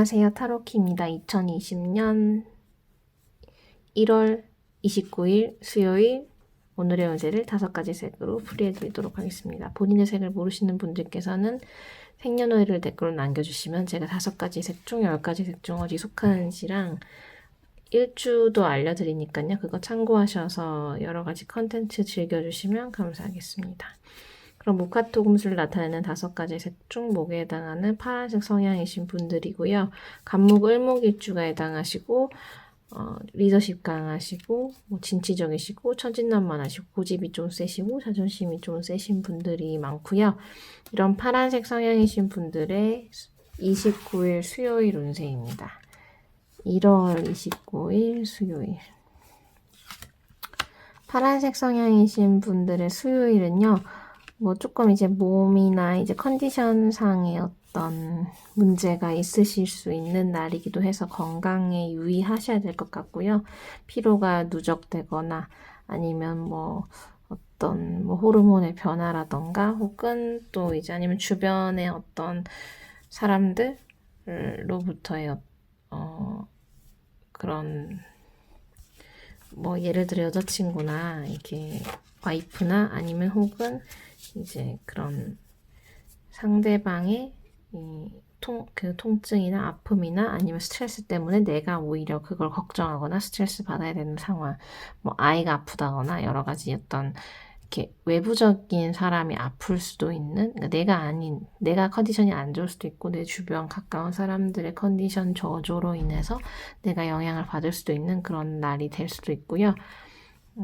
안녕하세요. 타로키입니다. 2020년 1월 29일 수요일 오늘의 운세를 5가지 색으로 풀이해드리도록 하겠습니다. 본인의 색을 모르시는 분들께서는 생년월일을 댓글로 남겨주시면 제가 5가지 색 중 10가지 색 중 어디 속하는지랑 일주도 알려드리니까요. 그거 참고하셔서 여러가지 컨텐츠 즐겨주시면 감사하겠습니다. 그럼 무카토 금수를 나타내는 5가지 색 중 목에 해당하는 파란색 성향이신 분들이고요. 간목, 을목일주가 해당하시고 리더십 강하시고 진취적이시고 천진난만하시고 고집이 좀 세시고 자존심이 좀 세신 분들이 많고요. 이런 파란색 성향이신 분들의 29일 수요일 운세입니다. 1월 29일 수요일. 파란색 성향이신 분들의 수요일은요. 조금 이제 몸이나 이제 컨디션상의 어떤 문제가 있으실 수 있는 날이기도 해서 건강에 유의하셔야 될 것 같고요. 피로가 누적되거나 아니면 어떤 호르몬의 변화라던가 혹은 또 이제 아니면 주변의 어떤 사람들로부터의 그런 예를 들어 여자친구나 이렇게 와이프나 아니면 혹은 이제 그런 상대방의 그 통증이나 아픔이나 아니면 스트레스 때문에 내가 오히려 그걸 걱정하거나 스트레스 받아야 되는 상황, 아이가 아프다거나 여러 가지 어떤 이렇게 외부적인 사람이 아플 수도 있는, 그러니까 내가 컨디션이 안 좋을 수도 있고 내 주변 가까운 사람들의 컨디션 저조로 인해서 내가 영향을 받을 수도 있는 그런 날이 될 수도 있고요.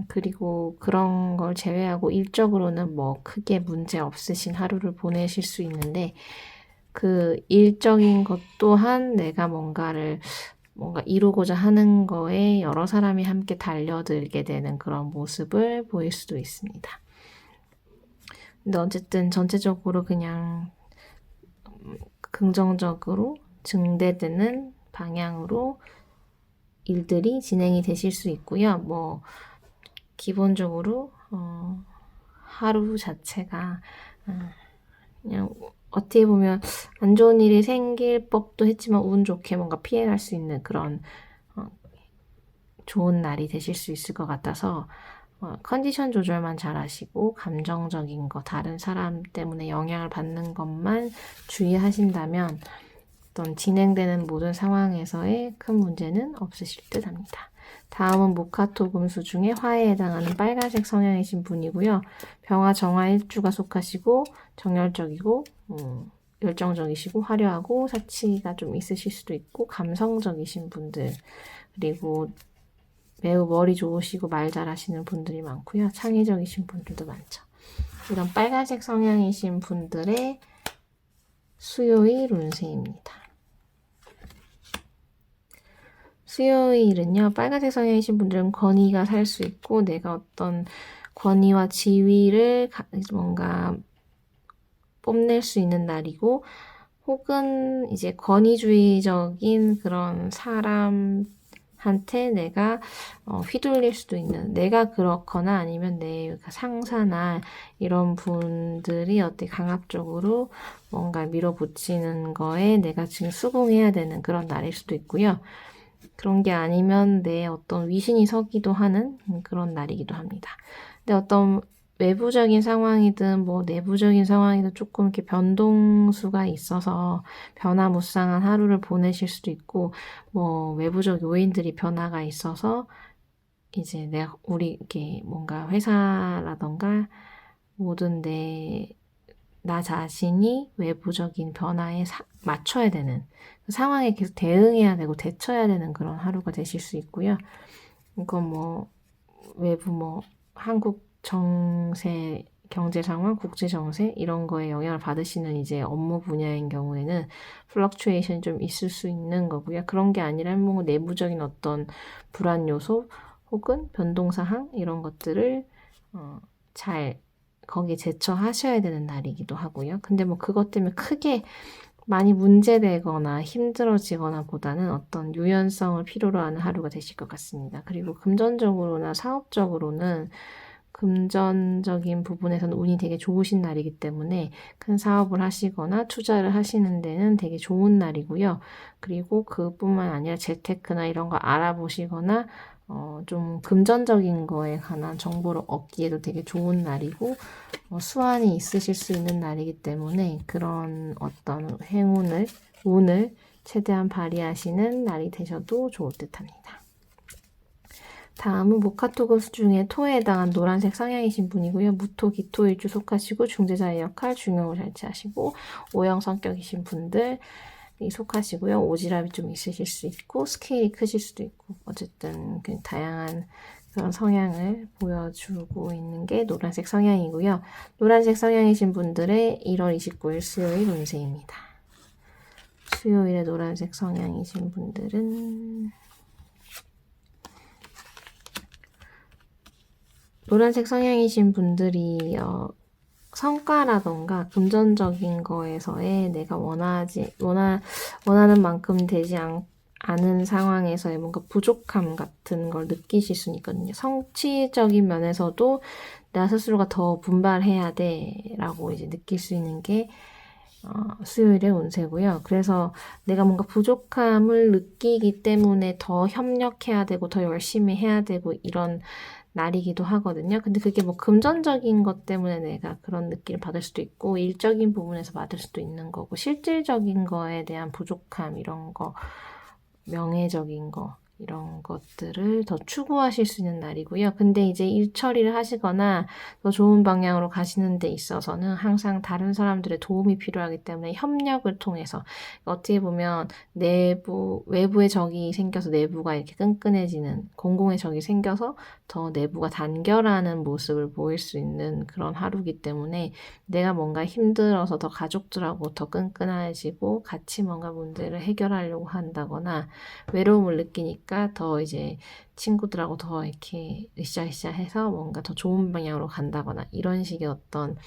그리고 그런 걸 제외하고 일적으로는 크게 문제 없으신 하루를 보내실 수 있는데 그 일적인 것 또한 내가 뭔가 이루고자 하는 거에 여러 사람이 함께 달려들게 되는 그런 모습을 보일 수도 있습니다. 근데 어쨌든 전체적으로 그냥 긍정적으로 증대되는 방향으로 일들이 진행이 되실 수 있고요. 기본적으로 하루 자체가 그냥 어떻게 보면 안 좋은 일이 생길 법도 했지만 운 좋게 뭔가 피해갈 수 있는 그런 좋은 날이 되실 수 있을 것 같아서 컨디션 조절만 잘 하시고 감정적인 거 다른 사람 때문에 영향을 받는 것만 주의하신다면 어떤 진행되는 모든 상황에서의 큰 문제는 없으실 듯 합니다. 다음은 모카토 금수 중에 화에 해당하는 빨간색 성향이신 분이고요. 병화, 정화, 일주가 속하시고 정열적이고 열정적이시고 화려하고 사치가 좀 있으실 수도 있고 감성적이신 분들 그리고 매우 머리 좋으시고 말 잘하시는 분들이 많고요. 창의적이신 분들도 많죠. 이런 빨간색 성향이신 분들의 수요일 운세입니다. 수요일은요, 빨간색 성향이신 분들은 권위가 살 수 있고, 내가 어떤 권위와 지위를 뭔가 뽐낼 수 있는 날이고, 혹은 이제 권위주의적인 그런 사람한테 내가 휘둘릴 수도 있는, 내가 그렇거나 아니면 내 상사나 이런 분들이 어떻게 강압적으로 뭔가 밀어붙이는 거에 내가 지금 수긍해야 되는 그런 날일 수도 있고요. 그런 게 아니면 내 어떤 위신이 서기도 하는 그런 날이기도 합니다. 근데 어떤 외부적인 상황이든 내부적인 상황이든 조금 이렇게 변동수가 있어서 변화무쌍한 하루를 보내실 수도 있고 외부적 요인들이 변화가 있어서 이제 우리 이렇게 뭔가 회사라던가 모든 나 자신이 외부적인 변화에 맞춰야 되는 상황에 계속 대응해야 되고 대처해야 되는 그런 하루가 되실 수 있고요. 이건 외부 한국 정세, 경제 상황, 국제 정세 이런 거에 영향을 받으시는 이제 업무 분야인 경우에는 플럭추에이션이 좀 있을 수 있는 거고요. 그런 게 아니라 내부적인 어떤 불안 요소 혹은 변동 사항 이런 것들을 잘 거기에 제처하셔야 되는 날이기도 하고요. 근데 그것 때문에 크게 많이 문제되거나 힘들어지거나 보다는 어떤 유연성을 필요로 하는 하루가 되실 것 같습니다. 그리고 금전적으로나 사업적으로는 금전적인 부분에서는 운이 되게 좋으신 날이기 때문에 큰 사업을 하시거나 투자를 하시는 데는 되게 좋은 날이고요. 그리고 그뿐만 아니라 재테크나 이런 거 알아보시거나 좀 금전적인 거에 관한 정보를 얻기에도 되게 좋은 날이고 수완이 있으실 수 있는 날이기 때문에 그런 어떤 운을 최대한 발휘하시는 날이 되셔도 좋을 듯합니다. 다음은 모카토금수 중에 토에 해당한 노란색 성향이신 분이고요. 무토, 기토, 일주 속하시고 중재자의 역할, 중용을 잘 취하시고 O형 성격이신 분들이 속하시고요. 오지랖이 좀 있으실 수 있고 스케일이 크실 수도 있고 어쨌든 다양한 그런 성향을 보여주고 있는 게 노란색 성향이고요. 노란색 성향이신 분들의 1월 29일 수요일 운세입니다. 수요일에 노란색 성향이신 분들은 노란색 성향이신 분들이 성과라던가 금전적인 거에서의 내가 원하는 만큼 되지 않은 상황에서의 뭔가 부족함 같은 걸 느끼실 수 있거든요. 성취적인 면에서도 나 스스로가 더 분발해야 돼 라고 이제 느낄 수 있는 게 수요일의 운세고요. 그래서 내가 뭔가 부족함을 느끼기 때문에 더 협력해야 되고 더 열심히 해야 되고 이런 날이기도 하거든요. 근데 그게 뭐 금전적인 것 때문에 내가 그런 느낌을 받을 수도 있고 일적인 부분에서 받을 수도 있는 거고 실질적인 거에 대한 부족함 이런 거 명예적인 거 이런 것들을 더 추구하실 수 있는 날이고요. 근데 이제 일 처리를 하시거나 더 좋은 방향으로 가시는 데 있어서는 항상 다른 사람들의 도움이 필요하기 때문에 협력을 통해서 어떻게 보면 외부의 적이 생겨서 내부가 이렇게 끈끈해지는 공공의 적이 생겨서 더 내부가 단결하는 모습을 보일 수 있는 그런 하루이기 때문에 내가 뭔가 힘들어서 더 가족들하고 더 끈끈해지고 같이 뭔가 문제를 해결하려고 한다거나 외로움을 느끼니까 더 이제 친구들하고 더 이렇게 으쌰으쌰 해서 뭔가 더 좋은 방향으로 간다거나 이런 식의 어떤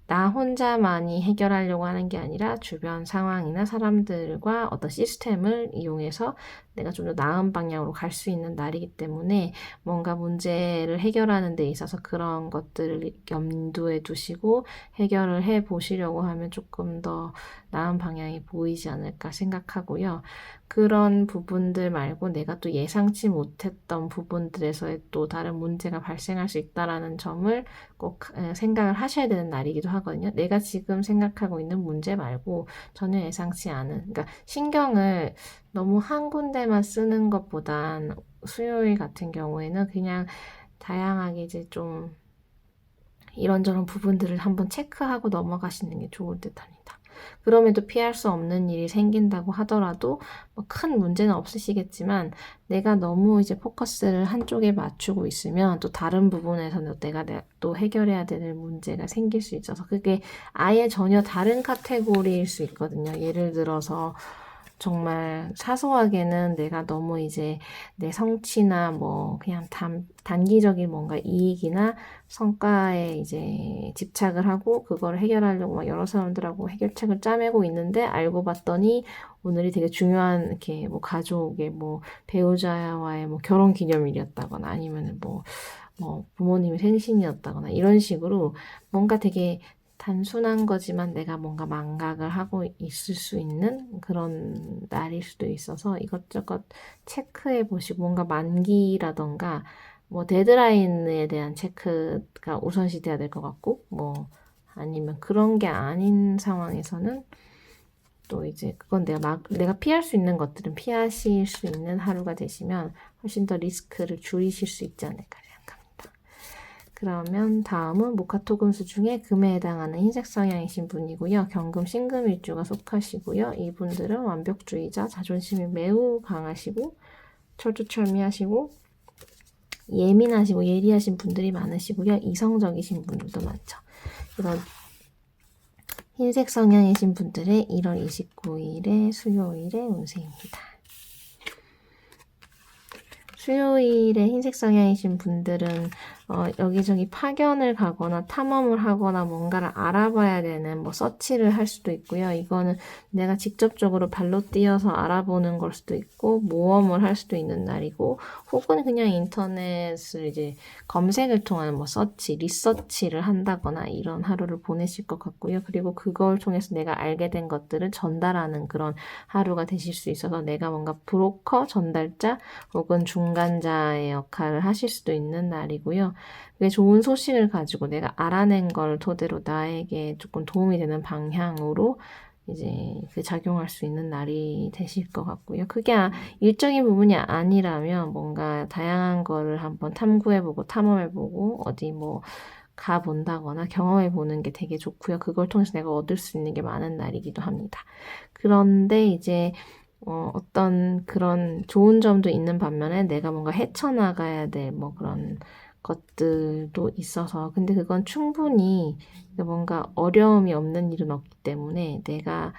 나 혼자만이 해결하려고 하는 게 아니라 주변 상황이나 사람들과 어떤 시스템을 이용해서 내가 좀 더 나은 방향으로 갈 수 있는 날이기 때문에 뭔가 문제를 해결하는 데 있어서 그런 것들을 염두에 두시고 해결을 해 보시려고 하면 조금 더 나은 방향이 보이지 않을까 생각하고요. 그런 부분들 말고 내가 또 예상치 못했던 부분들에서의 또 다른 문제가 발생할 수 있다라는 점을 꼭 생각을 하셔야 되는 날이기도 하거든요. 내가 지금 생각하고 있는 문제 말고 전혀 예상치 않은, 그러니까 신경을 너무 한 군데만 쓰는 것보단 수요일 같은 경우에는 그냥 다양하게 이제 좀 이런저런 부분들을 한번 체크하고 넘어가시는 게 좋을 듯 합니다. 그럼에도 피할 수 없는 일이 생긴다고 하더라도 뭐 큰 문제는 없으시겠지만 내가 너무 이제 포커스를 한쪽에 맞추고 있으면 또 다른 부분에서는 내가 또 해결해야 될 문제가 생길 수 있어서 그게 아예 전혀 다른 카테고리일 수 있거든요. 예를 들어서 정말 사소하게는 내가 너무 이제 내 성취나 뭐 그냥 단기적인 뭔가 이익이나 성과에 이제 집착을 하고 그걸 해결하려고 막 여러 사람들하고 해결책을 짜매고 있는데 알고 봤더니 오늘이 되게 중요한 이렇게 뭐 가족의 뭐 배우자와의 뭐 결혼 기념일이었다거나 아니면 뭐 부모님의 생신이었다거나 이런 식으로 뭔가 되게 단순한 거지만 내가 뭔가 망각을 하고 있을 수 있는 그런 날일 수도 있어서 이것저것 체크해 보시고 뭔가 만기라던가 뭐 데드라인에 대한 체크가 우선시 돼야 될 것 같고 뭐 아니면 그런 게 아닌 상황에서는 또 이제 그건 내가 피할 수 있는 것들은 피하실 수 있는 하루가 되시면 훨씬 더 리스크를 줄이실 수 있지 않을까 생각합니다. 그러면 다음은 목화토금수 중에 금에 해당하는 흰색 성향이신 분이고요. 경금, 신금 일주가 속하시고요. 이분들은 완벽주의자, 자존심이 매우 강하시고 철두철미하시고 예민하시고 예리하신 분들이 많으시고요. 이성적이신 분들도 많죠. 이런 흰색 성향이신 분들의 1월 29일의 수요일의 운세입니다. 수요일에 흰색 성향이신 분들은 여기저기 파견을 가거나 탐험을 하거나 뭔가를 알아봐야 되는 뭐 서치를 할 수도 있고요. 이거는 내가 직접적으로 발로 뛰어서 알아보는 걸 수도 있고 모험을 할 수도 있는 날이고 혹은 그냥 인터넷을 이제 검색을 통한 뭐 서치, 리서치를 한다거나 이런 하루를 보내실 것 같고요. 그리고 그걸 통해서 내가 알게 된 것들을 전달하는 그런 하루가 되실 수 있어서 내가 뭔가 브로커, 전달자 혹은 중간자의 역할을 하실 수도 있는 날이고요. 그게 좋은 소식을 가지고 내가 알아낸 걸 토대로 나에게 조금 도움이 되는 방향으로 이제 그 작용할 수 있는 날이 되실 것 같고요. 그게 일적인 부분이 아니라면 뭔가 다양한 거를 한번 탐구해보고 탐험해보고 어디 뭐 가본다거나 경험해보는 게 되게 좋고요. 그걸 통해서 내가 얻을 수 있는 게 많은 날이기도 합니다. 그런데 이제 어떤 그런 좋은 점도 있는 반면에 내가 뭔가 헤쳐나가야 될 뭐 그런 것들도 있어서 근데 그건 충분히 뭔가 어려움이 없는 일은 없기 때문에 내가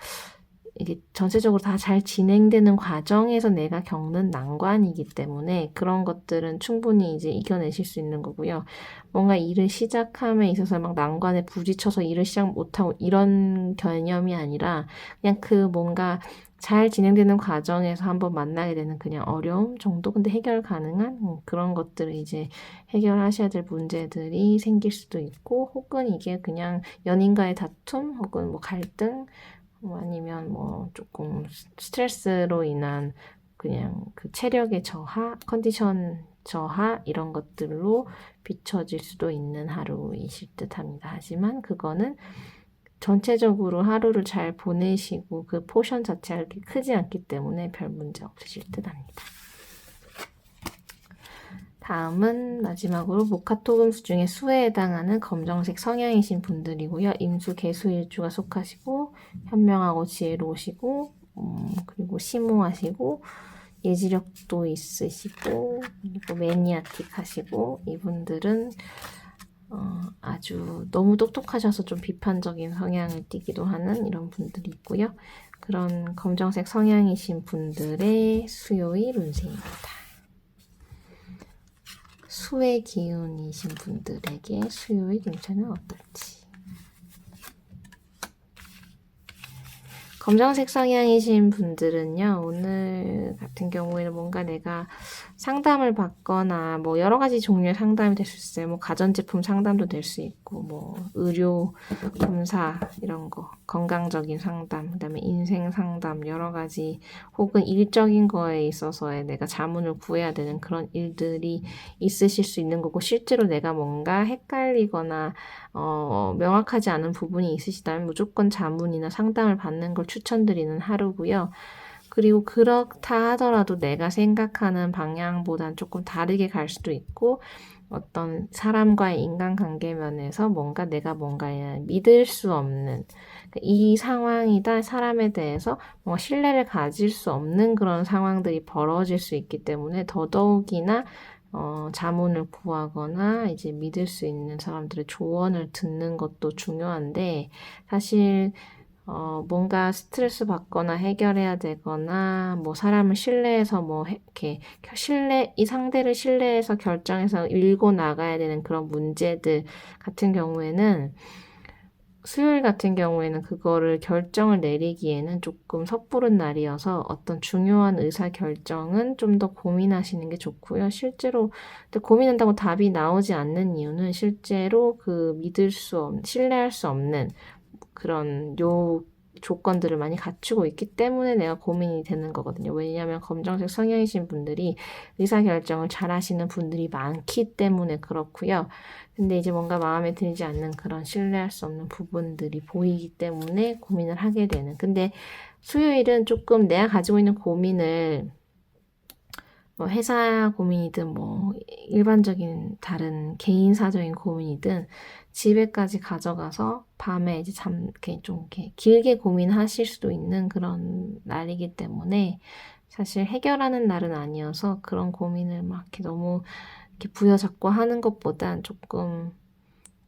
이게 전체적으로 다 잘 진행되는 과정에서 내가 겪는 난관이기 때문에 그런 것들은 충분히 이제 이겨내실 수 있는 거고요. 뭔가 일을 시작함에 있어서 막 난관에 부딪혀서 일을 시작 못하고 이런 개념이 아니라 그냥 그 뭔가 잘 진행되는 과정에서 한번 만나게 되는 그냥 어려움 정도? 근데 해결 가능한 그런 것들을 이제 해결하셔야 될 문제들이 생길 수도 있고 혹은 이게 그냥 연인과의 다툼 혹은 뭐 갈등 아니면 뭐 조금 스트레스로 인한 그냥 그 체력의 저하, 컨디션 저하 이런 것들로 비춰질 수도 있는 하루이실 듯 합니다. 하지만 그거는 전체적으로 하루를 잘 보내시고 그 포션 자체가 그렇게 크지 않기 때문에 별 문제 없으실 듯 합니다. 다음은 마지막으로 목화토금수 중에 수에 해당하는 검정색 성향이신 분들이고요. 임수, 개수, 일주가 속하시고 현명하고 지혜로우시고 그리고 심오하시고 예지력도 있으시고 그리고 매니아틱하시고 이분들은 아주 너무 똑똑하셔서 좀 비판적인 성향을 띠기도 하는 이런 분들이 있고요. 그런 검정색 성향이신 분들의 수요일 운세입니다. 수의 기운이신 분들에게 수요일 운세는 어떨지. 검정색 성향이신 분들은요, 오늘 같은 경우에는 뭔가 내가 상담을 받거나 뭐 여러 가지 종류의 상담이 될 수 있어요. 뭐 가전제품 상담도 될 수 있고 뭐 의료 검사 이런 거 건강적인 상담 그다음에 인생 상담 여러 가지 혹은 일적인 거에 있어서의 내가 자문을 구해야 되는 그런 일들이 있으실 수 있는 거고 실제로 내가 뭔가 헷갈리거나 명확하지 않은 부분이 있으시다면 무조건 자문이나 상담을 받는 걸 추천드리는 하루고요. 그리고 그렇다 하더라도 내가 생각하는 방향보단 조금 다르게 갈 수도 있고 어떤 사람과의 인간관계 면에서 뭔가 내가 뭔가 믿을 수 없는 이 상황이다 사람에 대해서 뭔가 신뢰를 가질 수 없는 그런 상황들이 벌어질 수 있기 때문에 더더욱이나 자문을 구하거나 이제 믿을 수 있는 사람들의 조언을 듣는 것도 중요한데 사실 뭔가 스트레스 받거나 해결해야 되거나, 뭐, 사람을 신뢰해서 뭐, 이렇게, 이 상대를 신뢰해서 결정해서 밀고 나가야 되는 그런 문제들 같은 경우에는, 수요일 같은 경우에는 그거를 결정을 내리기에는 조금 섣부른 날이어서 어떤 중요한 의사 결정은 좀 더 고민하시는 게 좋고요. 실제로 고민한다고 답이 나오지 않는 이유는 실제로 신뢰할 수 없는 그런 조건들을 많이 갖추고 있기 때문에 내가 고민이 되는 거거든요. 왜냐하면 검정색 성향이신 분들이 의사결정을 잘 하시는 분들이 많기 때문에 그렇고요. 근데 이제 뭔가 마음에 들지 않는 그런 신뢰할 수 없는 부분들이 보이기 때문에 고민을 하게 되는. 근데 수요일은 조금 내가 가지고 있는 고민을 뭐 회사 고민이든 뭐 일반적인 다른 개인사적인 고민이든 집에까지 가져가서 밤에 이제 이렇게 좀 이렇게 길게 고민하실 수도 있는 그런 날이기 때문에 사실 해결하는 날은 아니어서 그런 고민을 막 이렇게 너무 이렇게 부여잡고 하는 것보단 조금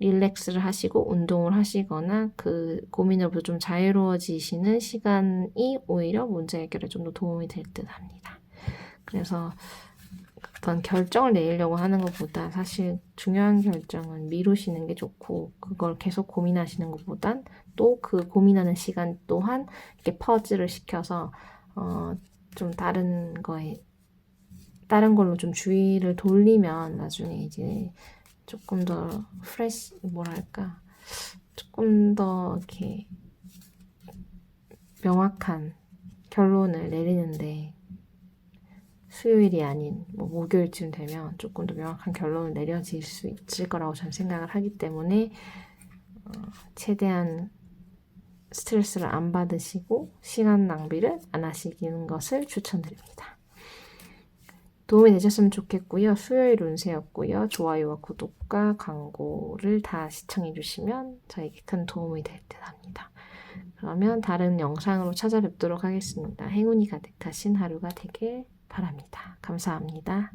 릴렉스를 하시고 운동을 하시거나 그 고민으로부터 좀 자유로워지시는 시간이 오히려 문제 해결에 좀 더 도움이 될 듯 합니다. 그래서 어떤 결정을 내리려고 하는 것보다 사실 중요한 결정은 미루시는 게 좋고 그걸 계속 고민하시는 것보단 또 그 고민하는 시간 또한 이렇게 퍼즐을 시켜서 좀 다른 걸로 좀 주의를 돌리면 나중에 이제 조금 더 뭐랄까 조금 더 이렇게 명확한 결론을 내리는데 수요일이 아닌 뭐 목요일쯤 되면 조금 더 명확한 결론을 내려질 수 있을 거라고 저는 생각을 하기 때문에 최대한 스트레스를 안 받으시고 시간 낭비를 안 하시는 것을 추천드립니다. 도움이 되셨으면 좋겠고요. 수요일 운세였고요. 좋아요와 구독과 광고를 다 시청해 주시면 저에게 큰 도움이 될 듯 합니다. 그러면 다른 영상으로 찾아뵙도록 하겠습니다. 행운이 가득하신 하루가 되길 바랍니다. 감사합니다.